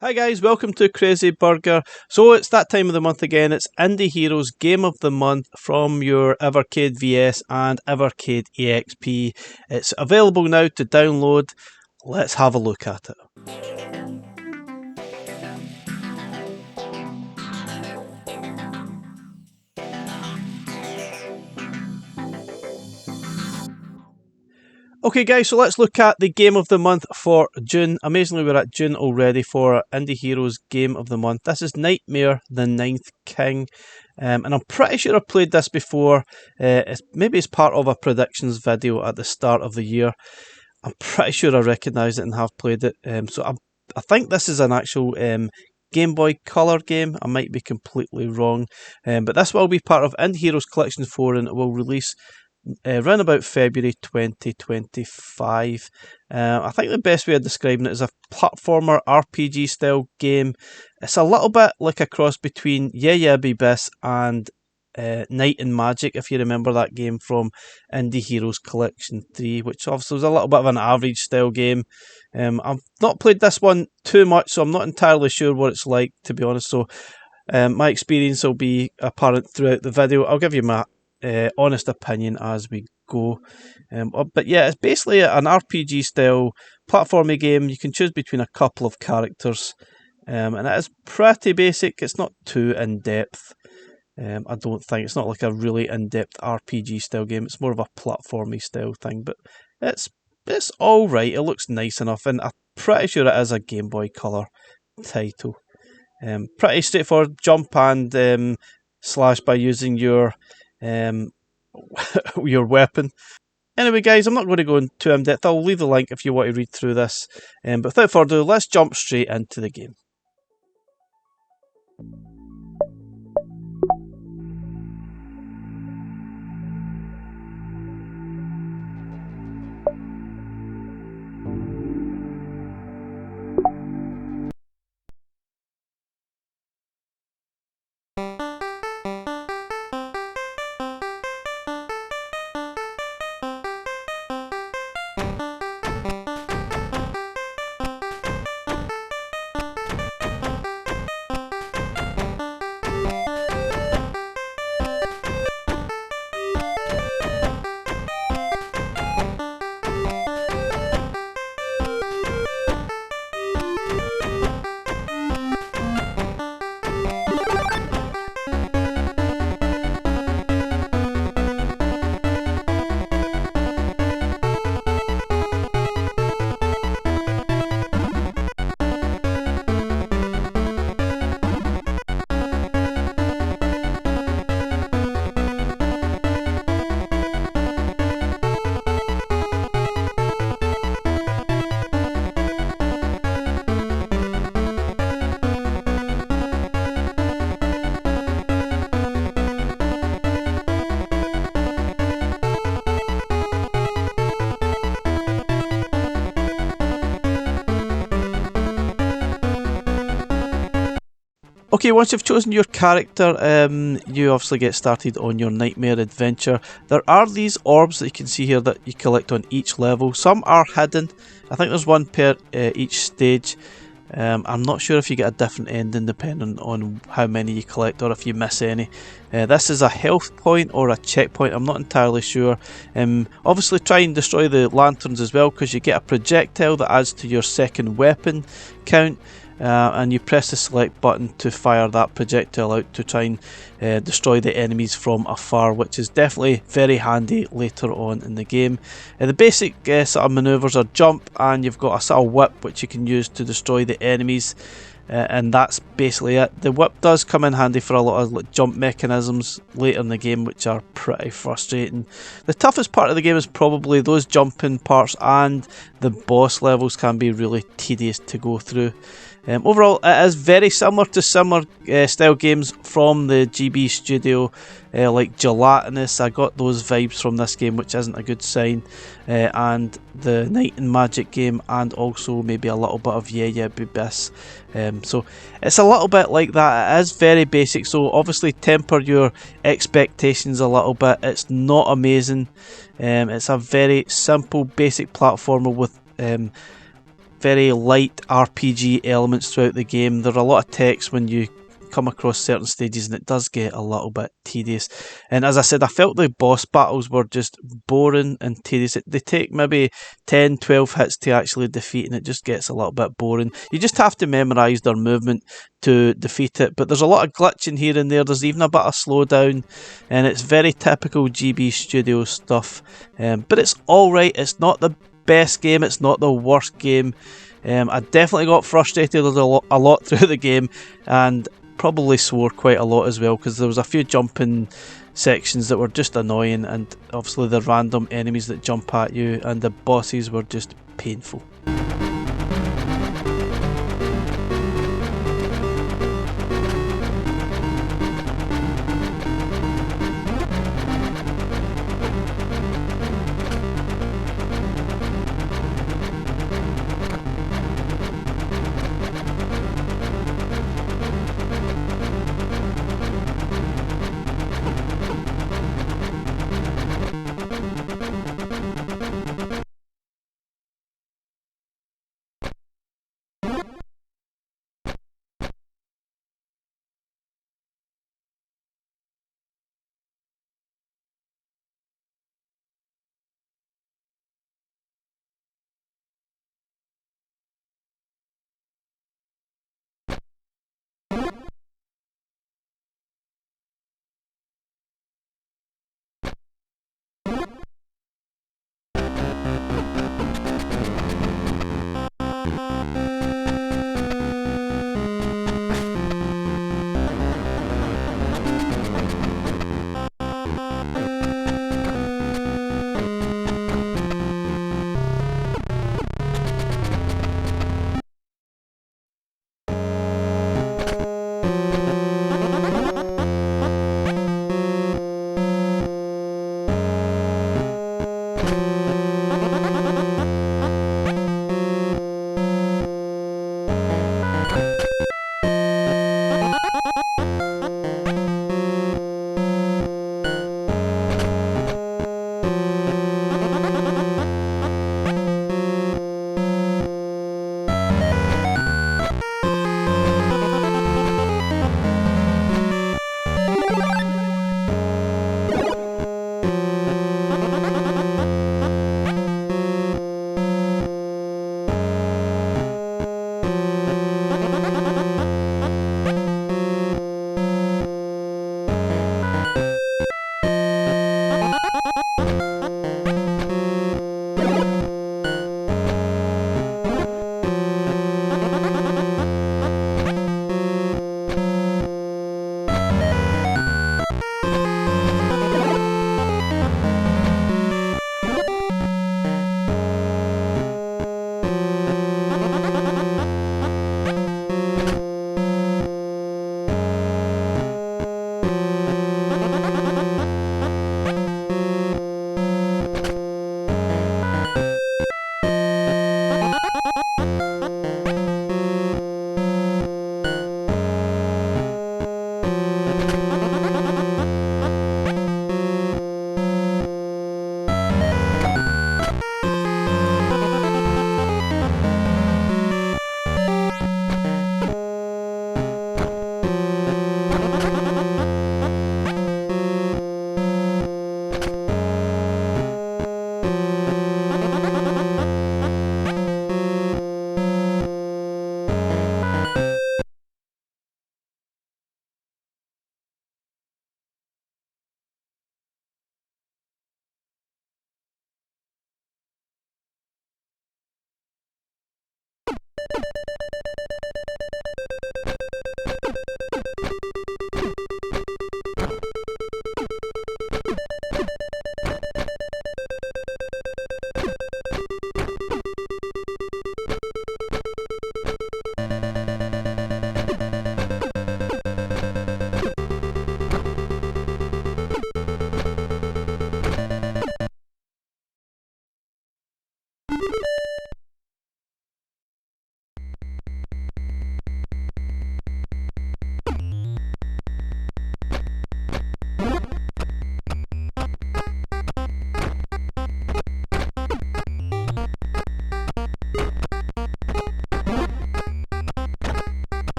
Hi guys, welcome to Crazy Burger. So it's that time of the month again. It's Indie Heroes Game of the Month from your Evercade VS and Evercade EXP. It's available now to download. Let's have a look at it. Okay guys, so let's look at the Game of the Month for June. Amazingly, we're at June already for Indie Heroes Game of the Month. This is Nyghtmare, the Ninth King. And I'm pretty sure I've played this before. Maybe it's part of a predictions video at the start of the year. I'm pretty sure I recognise it and have played it. I think this is an actual Game Boy Color game. I might be completely wrong. But this will be part of Indie Heroes Collection 4 and it will release around about February 2025. I think the best way of describing it is a platformer RPG style game. It's a little bit like a cross between Bis and Night and Magic, if you remember that game from Indie Heroes Collection 3, which obviously was a little bit of an average style game. I've not played this one too much, so I'm not entirely sure what it's like, to be honest. So my experience will be apparent throughout the video. I'll give you my honest opinion as we go. But yeah, it's basically an RPG style platformy game. You can choose between a couple of characters, and it is pretty basic. It's not too in depth. I don't think it's not like a really in depth RPG style game. It's more of a platformy style thing, but it's all right. It looks nice enough, and I'm pretty sure it is a Game Boy Color title. Pretty straightforward. Jump and slash by using your your weapon. Anyway guys, I'm not going to go in too in depth. I'll leave the link if you want to read through this. But without further ado, let's jump straight into the game. Okay, once you've chosen your character, you obviously get started on your Nyghtmare adventure. There are these orbs that you can see here that you collect on each level. Some are hidden. I think there's one per each stage. I'm not sure if you get a different ending depending on how many you collect or if you miss any. This is a health point or a checkpoint, I'm not entirely sure. Obviously try and destroy the lanterns as well, because you get a projectile that adds to your second weapon count. And you press the select button to fire that projectile out to try and destroy the enemies from afar, which is definitely very handy later on in the game. The basic sort of manoeuvres are jump, and you've got a sort of whip which you can use to destroy the enemies, and that's basically it. The whip does come in handy for a lot of jump mechanisms later in the game, which are pretty frustrating. The toughest part of the game is probably those jumping parts, and the boss levels can be really tedious to go through. Overall, it is very similar to similar style games from the GB studio, like Gelatinous. I got those vibes from this game, which isn't a good sign. And the Night and Magic game, and also maybe a little bit of Bis. So it's a little bit like that. It is very basic, so obviously temper your expectations a little bit. It's not amazing. It's a very simple, basic platformer with very light RPG elements throughout the game. There are a lot of text when you come across certain stages, and it does get a little bit tedious. And as I said, I felt the boss battles were just boring and tedious. They take maybe 10, 12 hits to actually defeat, and it just gets a little bit boring. You just have to memorise their movement to defeat it, but there's a lot of glitching here and there. There's even a bit of slowdown, and it's very typical GB Studio stuff. But it's alright. It's not the best game, it's not the worst game. I definitely got frustrated a lot through the game, and probably swore quite a lot as well, because there was a few jumping sections that were just annoying, and obviously the random enemies that jump at you and the bosses were just painful.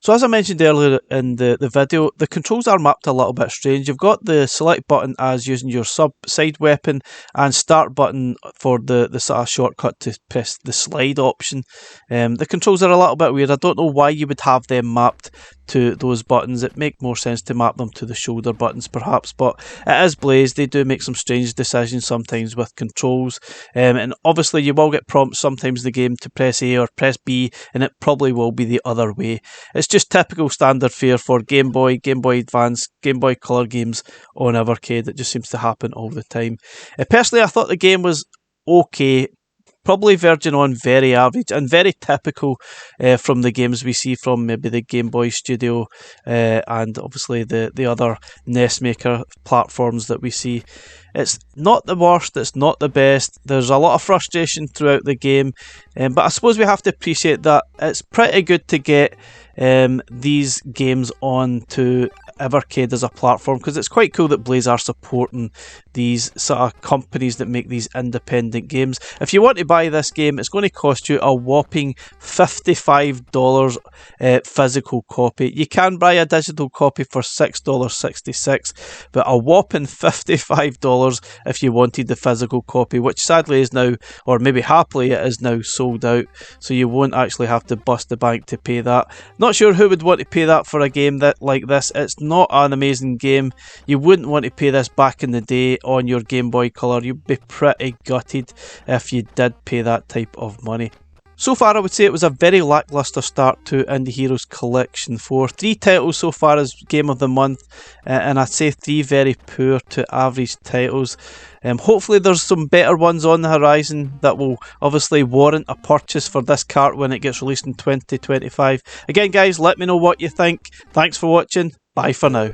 So as I mentioned earlier in the video, the controls are mapped a little bit strange. You've got the select button as using your side weapon, and start button for the sort of shortcut to press the slide option. The controls are a little bit weird. I don't know why you would have them mapped to those buttons. It makes more sense to map them to the shoulder buttons perhaps, but it is Blaze. They do make some strange decisions sometimes with controls, and obviously you will get prompts sometimes in the game to press A or press B, and it probably will be the other way. It's just typical standard fare for Game Boy, Game Boy Advance, Game Boy Color games on Evercade. It just seems to happen all the time. Personally, I thought the game was okay, probably verging on very average and very typical from the games we see from maybe the Game Boy Studio and obviously the other NES Maker platforms that we see. It's not the worst, it's not the best. There's a lot of frustration throughout the game, but I suppose we have to appreciate that it's pretty good to get these games on to Evercade as a platform, because it's quite cool that Blaze are supporting these sort of companies that make these independent games. If you want to buy this game, it's going to cost you a whopping $55 physical copy. You can buy a digital copy for $6.66, but a whopping $55 if you wanted the physical copy, which sadly is now, or maybe happily it is now, sold out, so you won't actually have to bust the bank to pay that. Not sure who would want to pay that for a game that like this. It's not an amazing game. You wouldn't want to pay this back in the day on your Game Boy Color. You'd be pretty gutted if you did pay that type of money. So far, I would say it was a very lacklustre start to Indie Heroes Collection 4. 3 titles so far as Game of the Month, and I'd say 3 very poor to average titles. Hopefully there's some better ones on the horizon that will obviously warrant a purchase for this cart when it gets released in 2025. Again guys, let me know what you think. Thanks for watching. Bye for now.